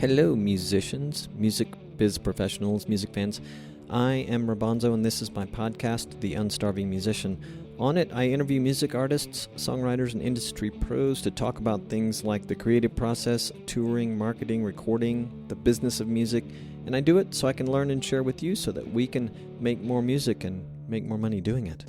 Hello, musicians, music biz professionals, music fans. I am Rabanzo, and this is my podcast, The Unstarving Musician. On it, I interview music artists, songwriters, and industry pros to talk about things like the creative process, touring, marketing, recording, the business of music, and I do it so I can learn and share with you so that we can make more music and make more money doing it.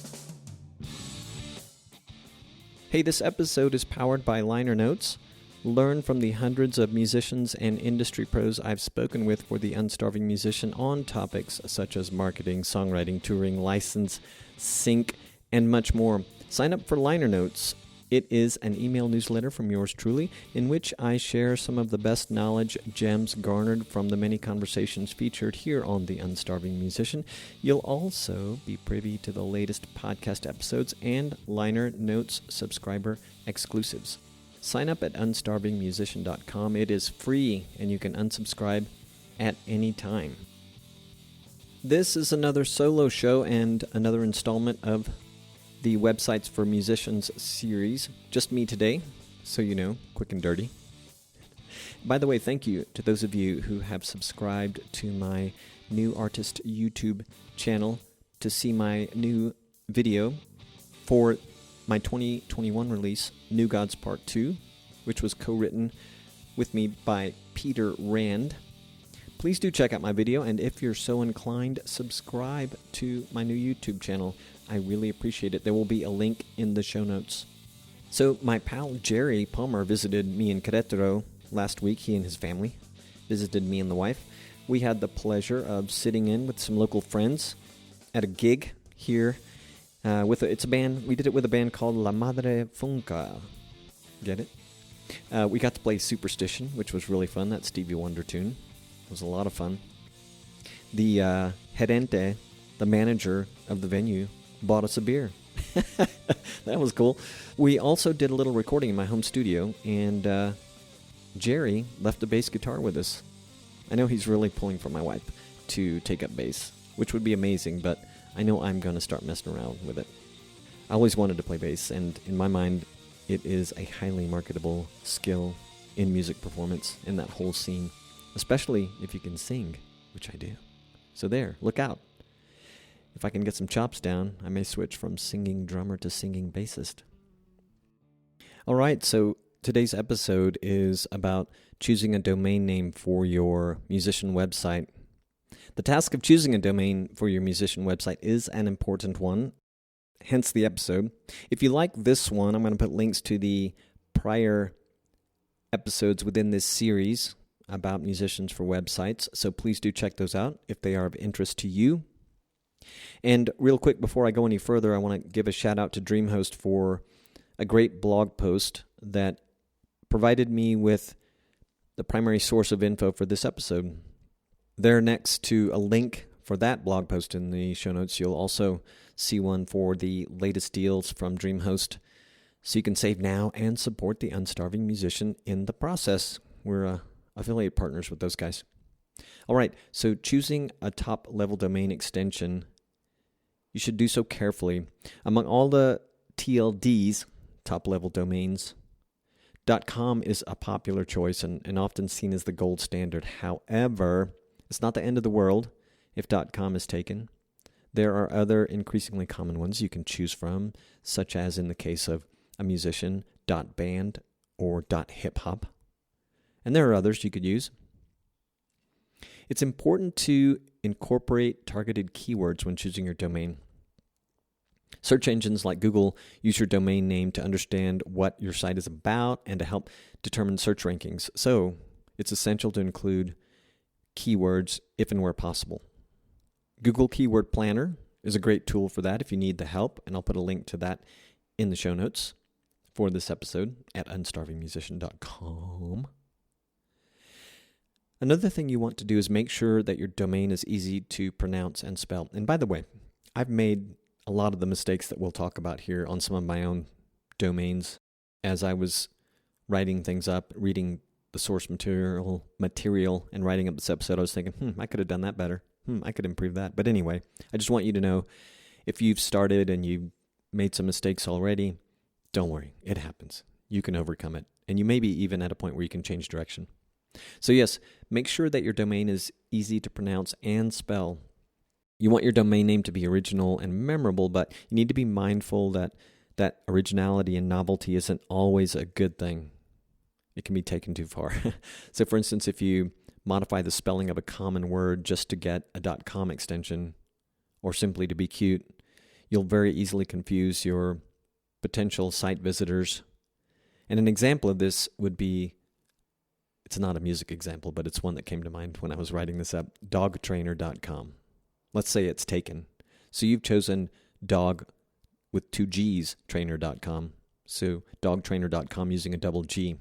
Hey, this episode is powered by Liner Notes. Learn from the hundreds of musicians and industry pros I've spoken with for The Unstarving Musician on topics such as marketing, songwriting, touring, license, sync, and much more. Sign up for Liner Notes. It is an email newsletter from yours truly in which I share some of the best knowledge gems garnered from the many conversations featured here on The Unstarving Musician. You'll also be privy to the latest podcast episodes and Liner Notes subscriber exclusives. Sign up at unstarvingmusician.com. It is free, and you can unsubscribe at any time. This is another solo show and another installment of the Websites for Musicians series. Just me today, so you know, quick and dirty. By the way, thank you to those of you who have subscribed to my new artist YouTube channel to see my new video for my 2021 release, New Gods Part 2, which was co-written with me by Peter Rand. Please do check out my video, and if you're so inclined, subscribe to my new YouTube channel. I really appreciate it. There will be a link in the show notes. So my pal Jerry Palmer visited me in Querétaro last week. He and his family visited me and the wife. We had the pleasure of sitting in with some local friends at a gig here. It's a band. We did it with a band called La Madre Funka. Get it? We got to play Superstition, which was really fun. That Stevie Wonder tune. It was a lot of fun. The gerente, the manager of the venue, bought us a beer. That was cool. We also did a little recording in my home studio, and Jerry left a bass guitar with us. I know he's really pulling for my wife to take up bass, which would be amazing, but I know I'm going to start messing around with it. I always wanted to play bass, and in my mind, it is a highly marketable skill in music performance in that whole scene, especially if you can sing, which I do. So there, look out. If I can get some chops down, I may switch from singing drummer to singing bassist. All right, so today's episode is about choosing a domain name for your musician website. The task of choosing a domain for your musician website is an important one, hence the episode. If you like this one, I'm going to put links to the prior episodes within this series about musicians for websites, so please do check those out if they are of interest to you. And real quick, before I go any further, I want to give a shout out to Dreamhost for a great blog post that provided me with the primary source of info for this episode. There, next to a link for that blog post in the show notes, you'll also see one for the latest deals from Dreamhost, so you can save now and support the Unstarving Musician in the process. We're affiliate partners with those guys. All right, so choosing a top-level domain extension, you should do so carefully. Among all the TLDs, top-level domains, .com is a popular choice and often seen as the gold standard. However, it's not the end of the world if .com is taken. There are other increasingly common ones you can choose from, such as in the case of a musician, .band or .hiphop. And there are others you could use. It's important to incorporate targeted keywords when choosing your domain. Search engines like Google use your domain name to understand what your site is about and to help determine search rankings. So it's essential to include keywords if and where possible. Google Keyword Planner is a great tool for that if you need the help, and I'll put a link to that in the show notes for this episode at unstarvingmusician.com. Another thing you want to do is make sure that your domain is easy to pronounce and spell. And by the way, I've made a lot of the mistakes that we'll talk about here on some of my own domains as I was writing things up, reading the source material, and writing up this episode. I was thinking, I could have done that better. I could improve that. But anyway, I just want you to know, if you've started and you've made some mistakes already, don't worry. It happens. You can overcome it. And you may be even at a point where you can change direction. So yes, make sure that your domain is easy to pronounce and spell. You want your domain name to be original and memorable, but you need to be mindful that originality and novelty isn't always a good thing. It can be taken too far. So for instance, if you modify the spelling of a common word just to get a .com extension or simply to be cute, you'll very easily confuse your potential site visitors. And an example of this would be, it's not a music example, but it's one that came to mind when I was writing this up, dogtrainer.com. Let's say it's taken. So you've chosen dog with 2 G's, trainer.com. So dogtrainer.com using a double G.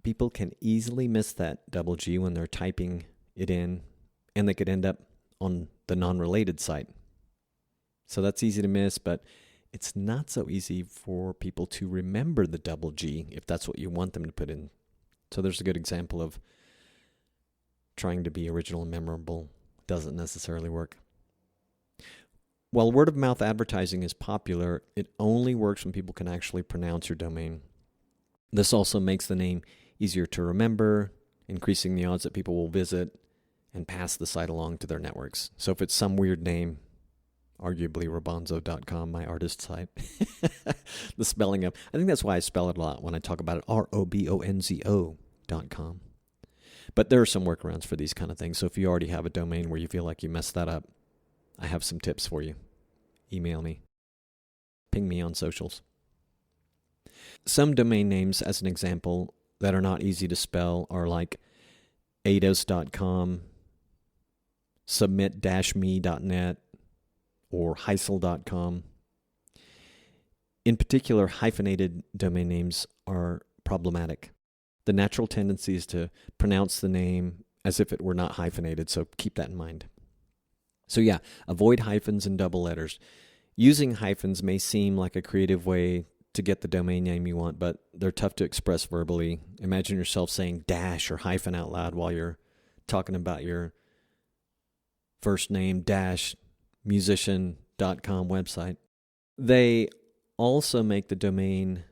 People can easily miss that double G when they're typing it in, and they could end up on the non-related site. So that's easy to miss, but it's not so easy for people to remember the double G if that's what you want them to put in. So there's a good example of trying to be original and memorable. Doesn't necessarily work. While word-of-mouth advertising is popular, it only works when people can actually pronounce your domain. This also makes the name easier to remember, increasing the odds that people will visit and pass the site along to their networks. So if it's some weird name, arguably robonzo.com, my artist site, the spelling of, I think that's why I spell it a lot when I talk about it, robonzo.com. But there are some workarounds for these kind of things. So if you already have a domain where you feel like you messed that up, I have some tips for you. Email me. Ping me on socials. Some domain names, as an example, that are not easy to spell are like ados.com, submit-me.net, or heisel.com. In particular, hyphenated domain names are problematic. The natural tendency is to pronounce the name as if it were not hyphenated, so keep that in mind. So yeah, avoid hyphens and double letters. Using hyphens may seem like a creative way to get the domain name you want, but they're tough to express verbally. Imagine yourself saying dash or hyphen out loud while you're talking about your first name dash musician.com website. They also make the domain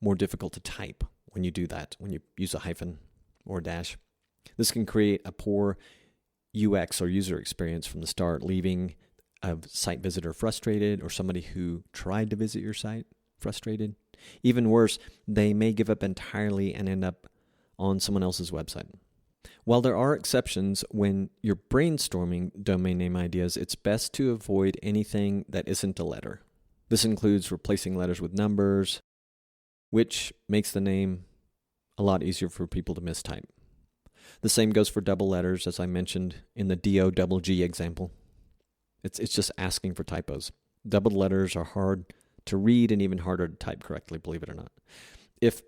more difficult to type when you do that, when you use a hyphen or a dash. This can create a poor UX or user experience from the start, leaving a site visitor frustrated or somebody who tried to visit your site frustrated. Even worse, they may give up entirely and end up on someone else's website. While there are exceptions when you're brainstorming domain name ideas, it's best to avoid anything that isn't a letter. This includes replacing letters with numbers, which makes the name a lot easier for people to mistype. The same goes for double letters, as I mentioned in the DO-double-G example. It's just asking for typos. Double letters are hard to read and even harder to type correctly, believe it or not. If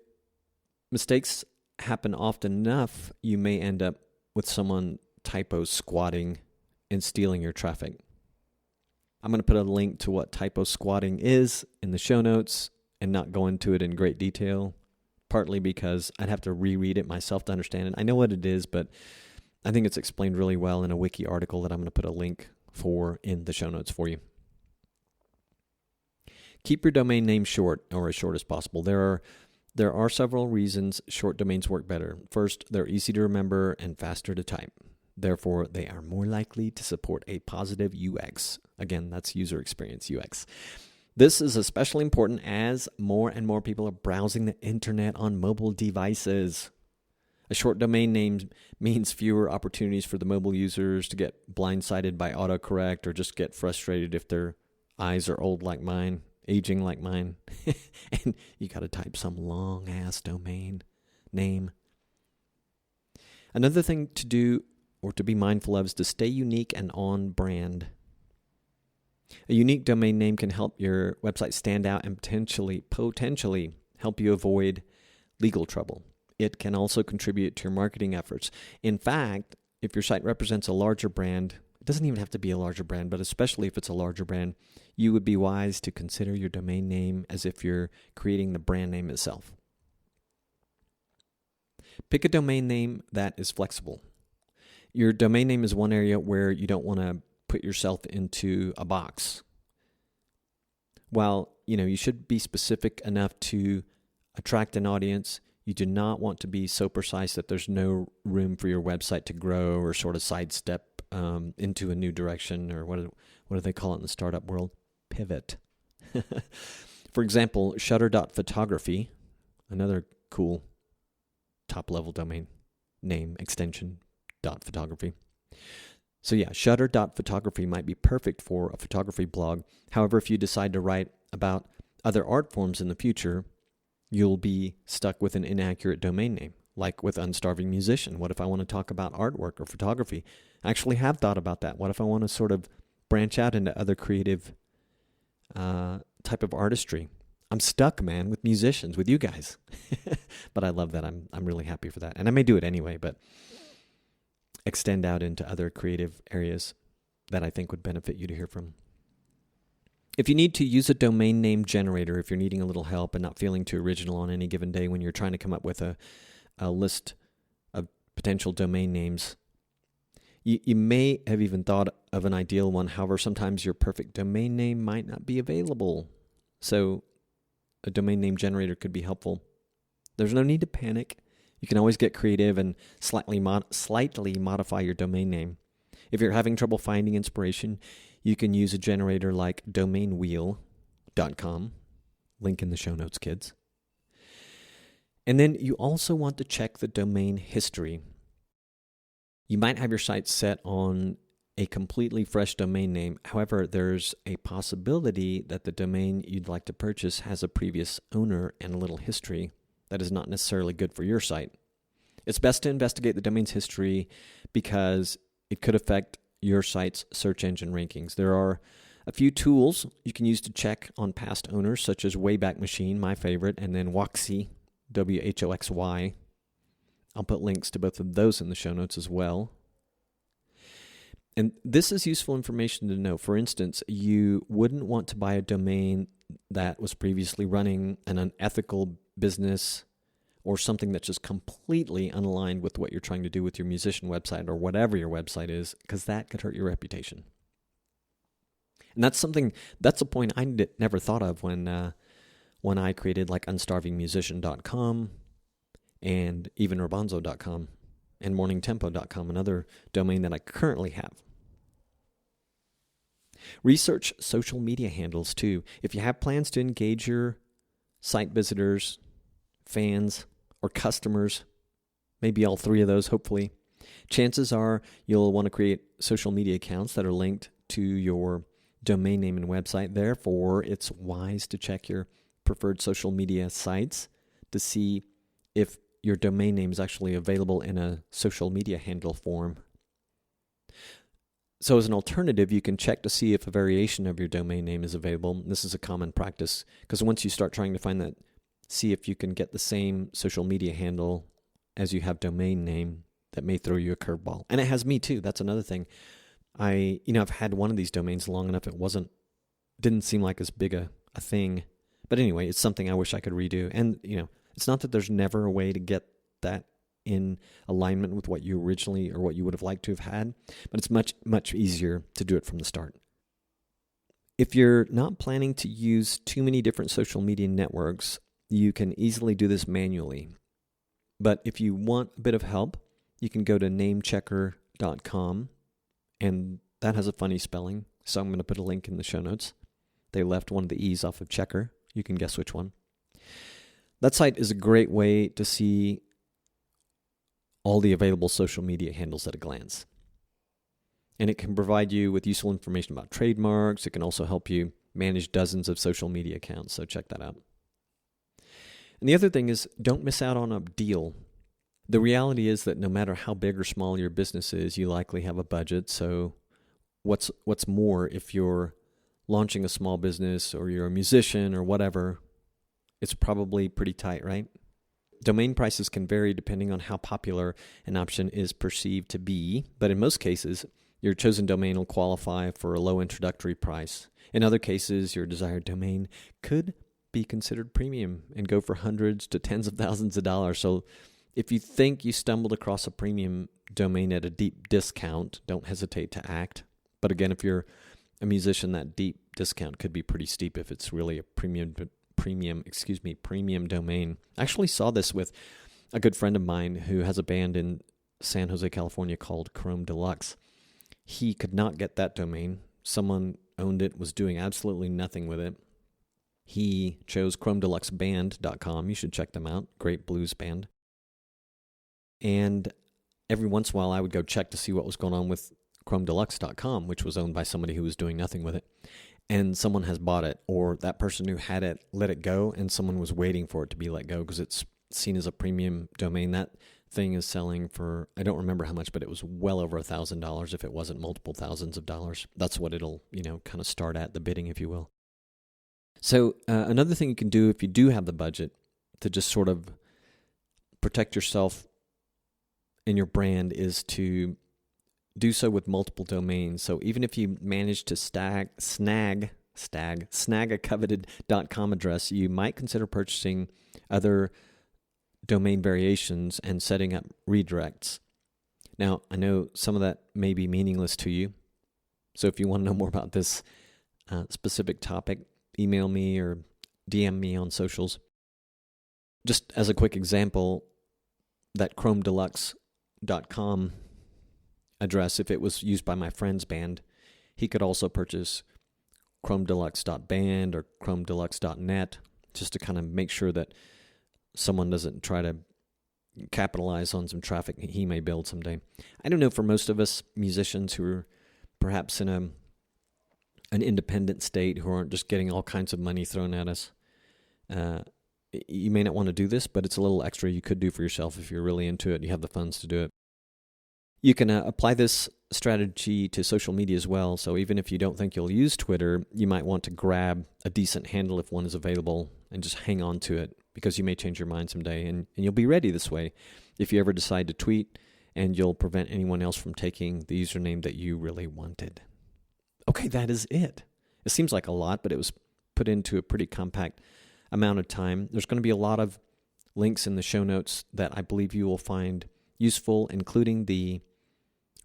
mistakes happen often enough, you may end up with someone typo squatting and stealing your traffic. I'm going to put a link to what typo squatting is in the show notes and not go into it in great detail, partly because I'd have to reread it myself to understand it. I know what it is, but I think it's explained really well in a wiki article that I'm going to put a link for in the show notes for you. Keep your domain name short, or as short as possible. There are several reasons short domains work better. First, they're easy to remember and faster to type. Therefore, they are more likely to support a positive UX. Again, that's user experience, UX. This is especially important as more and more people are browsing the internet on mobile devices. A short domain name means fewer opportunities for the mobile users to get blindsided by autocorrect or just get frustrated if their eyes are old like mine, aging like mine, and you got to type some long-ass domain name. Another thing to do or to be mindful of is to stay unique and on brand. A unique domain name can help your website stand out and potentially help you avoid legal trouble. It can also contribute to your marketing efforts. In fact, if your site represents a larger brand, it doesn't even have to be a larger brand, but especially if it's a larger brand, you would be wise to consider your domain name as if you're creating the brand name itself. Pick a domain name that is flexible. Your domain name is one area where you don't want to put yourself into a box. While, you should be specific enough to attract an audience, You do not want to be so precise that there's no room for your website to grow or sort of sidestep into a new direction, or what do they call it in the startup world? Pivot. For example, shutter.photography, another cool top-level domain name extension, .photography. So yeah, shutter.photography might be perfect for a photography blog. However, if you decide to write about other art forms in the future, you'll be stuck with an inaccurate domain name. Like with Unstarving Musician. What if I want to talk about artwork or photography? I actually have thought about that. What if I want to sort of branch out into other creative type of artistry? I'm stuck, man, with musicians, with you guys. But I love that. I'm really happy for that. And I may do it anyway, but extend out into other creative areas that I think would benefit you to hear from. If you need to use a domain name generator, if you're needing a little help and not feeling too original on any given day when you're trying to come up with a list of potential domain names, you may have even thought of an ideal one. However, sometimes your perfect domain name might not be available. So a domain name generator could be helpful. There's no need to panic. You can always get creative and slightly modify your domain name. If you're having trouble finding inspiration, you can use a generator like domainwheel.com. Link in the show notes, kids. And then you also want to check the domain history. You might have your site set on a completely fresh domain name. However, there's a possibility that the domain you'd like to purchase has a previous owner and a little history that is not necessarily good for your site. It's best to investigate the domain's history because it could affect your site's search engine rankings. There are a few tools you can use to check on past owners, such as Wayback Machine, my favorite, and then Whoxy, WHOXY. I'll put links to both of those in the show notes as well. And this is useful information to know. For instance, you wouldn't want to buy a domain that was previously running an unethical business or something that's just completely unaligned with what you're trying to do with your musician website or whatever your website is, because that could hurt your reputation. And that's a point I never thought of when I created like unstarvingmusician.com and even urbanzo.com and morningtempo.com, another domain that I currently have. Research social media handles too. If you have plans to engage your site visitors, fans, or customers, maybe all three of those, hopefully, chances are you'll want to create social media accounts that are linked to your domain name and website. Therefore, it's wise to check your preferred social media sites to see if your domain name is actually available in a social media handle form. So as an alternative, you can check to see if a variation of your domain name is available. This is a common practice because once you start trying to find that, see if you can get the same social media handle as you have domain name, that may throw you a curveball. And it has me too. That's another thing. I've had one of these domains long enough. Didn't seem like as big a thing. But anyway, it's something I wish I could redo. And, it's not that there's never a way to get that in alignment with what you originally or what you would have liked to have had, but it's much, much easier to do it from the start. If you're not planning to use too many different social media networks, you can easily do this manually. But if you want a bit of help, you can go to namechecker.com, and that has a funny spelling, so I'm going to put a link in the show notes. They left one of the E's off of checker. You can guess which one. That site is a great way to see all the available social media handles at a glance. And it can provide you with useful information about trademarks. It can also help you manage dozens of social media accounts, so check that out. And the other thing is, don't miss out on a deal. The reality is that no matter how big or small your business is, you likely have a budget. So what's more, if you're launching a small business or you're a musician or whatever, it's probably pretty tight, right? Domain prices can vary depending on how popular an option is perceived to be, but in most cases, your chosen domain will qualify for a low introductory price. In other cases, your desired domain could be considered premium and go for hundreds to tens of thousands of dollars. So if you think you stumbled across a premium domain at a deep discount, don't hesitate to act. But again, if you're a musician, that deep discount could be pretty steep if it's really a premium domain. I actually saw this with a good friend of mine who has a band in San Jose, California called Chrome Deluxe. He could not get that domain. Someone owned it, was doing absolutely nothing with it. He chose chromedeluxeband.com. You should check them out. Great blues band. And every once in a while, I would go check to see what was going on with chromedeluxe.com, which was owned by somebody who was doing nothing with it. And someone has bought it, or that person who had it let it go, and someone was waiting for it to be let go because it's seen as a premium domain. That thing is selling for, I don't remember how much, but it was well over $1,000 if it wasn't multiple thousands of dollars. That's what it'll, kind of start at, the bidding, if you will. So another thing you can do if you do have the budget to just sort of protect yourself and your brand is to do so with multiple domains. So even if you manage to snag a coveted .com address, you might consider purchasing other domain variations and setting up redirects. Now, I know some of that may be meaningless to you. So if you want to know more about this specific topic, email me or DM me on socials. Just as a quick example, that chromedeluxe.com address, if it was used by my friend's band, he could also purchase chromedeluxe.band or chromedeluxe.net just to kind of make sure that someone doesn't try to capitalize on some traffic he may build someday. I don't know, for most of us musicians who are perhaps in an independent state, who aren't just getting all kinds of money thrown at us, you may not want to do this, but it's a little extra you could do for yourself if you're really into it, you have the funds to do it. You can apply this strategy to social media as well. So even if you don't think you'll use Twitter, you might want to grab a decent handle if one is available and just hang on to it, because you may change your mind someday, and you'll be ready this way if you ever decide to tweet, and you'll prevent anyone else from taking the username that you really wanted. Okay, that is it. It seems like a lot, but it was put into a pretty compact amount of time. There's going to be a lot of links in the show notes that I believe you will find useful, including the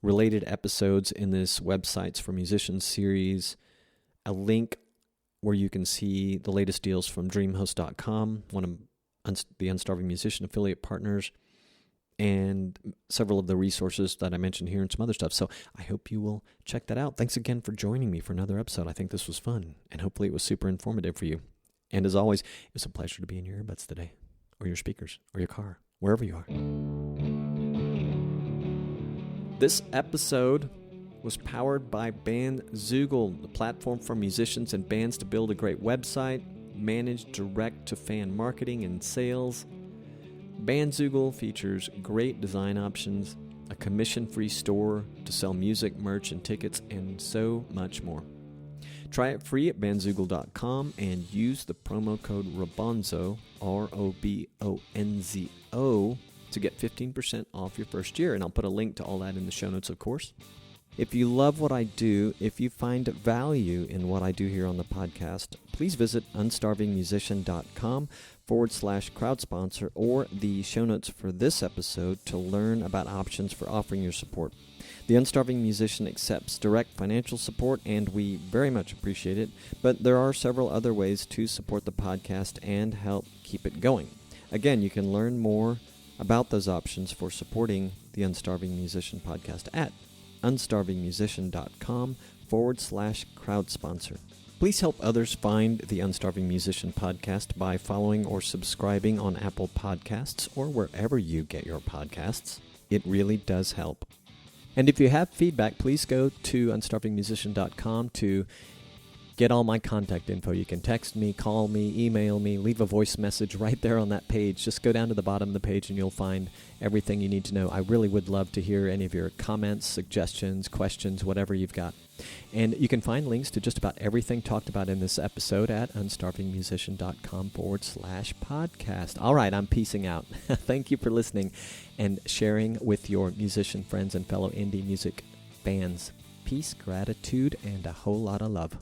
related episodes in this Websites for Musicians series, a link where you can see the latest deals from Dreamhost.com, one of the Unstarving Musician affiliate partners, and several of the resources that I mentioned here and some other stuff. So I hope you will check that out. Thanks again for joining me for another episode. I think this was fun, and hopefully it was super informative for you. And as always, it was a pleasure to be in your earbuds today, or your speakers, or your car, wherever you are. This episode was powered by Bandzoogle, the platform for musicians and bands to build a great website, manage direct-to-fan marketing and sales. Bandzoogle features great design options, a commission-free store to sell music, merch, and tickets, and so much more. Try it free at bandzoogle.com and use the promo code ROBONZO, ROBONZO, to get 15% off your first year. And I'll put a link to all that in the show notes, of course. If you love what I do, if you find value in what I do here on the podcast, please visit unstarvingmusician.com/crowd sponsor or the show notes for this episode to learn about options for offering your support. The Unstarving Musician accepts direct financial support, and we very much appreciate it, but there are several other ways to support the podcast and help keep it going. Again, you can learn more about those options for supporting the Unstarving Musician podcast at unstarvingmusician.com/crowd sponsor. Please help others find the Unstarving Musician podcast by following or subscribing on Apple Podcasts or wherever you get your podcasts. It really does help. And if you have feedback, please go to unstarvingmusician.com to get all my contact info. You can text me, call me, email me, leave a voice message right there on that page. Just go down to the bottom of the page and you'll find everything you need to know. I really would love to hear any of your comments, suggestions, questions, whatever you've got. And you can find links to just about everything talked about in this episode at unstarvingmusician.com/podcast. All right, I'm peacing out. Thank you for listening and sharing with your musician friends and fellow indie music fans. Peace, gratitude, and a whole lot of love.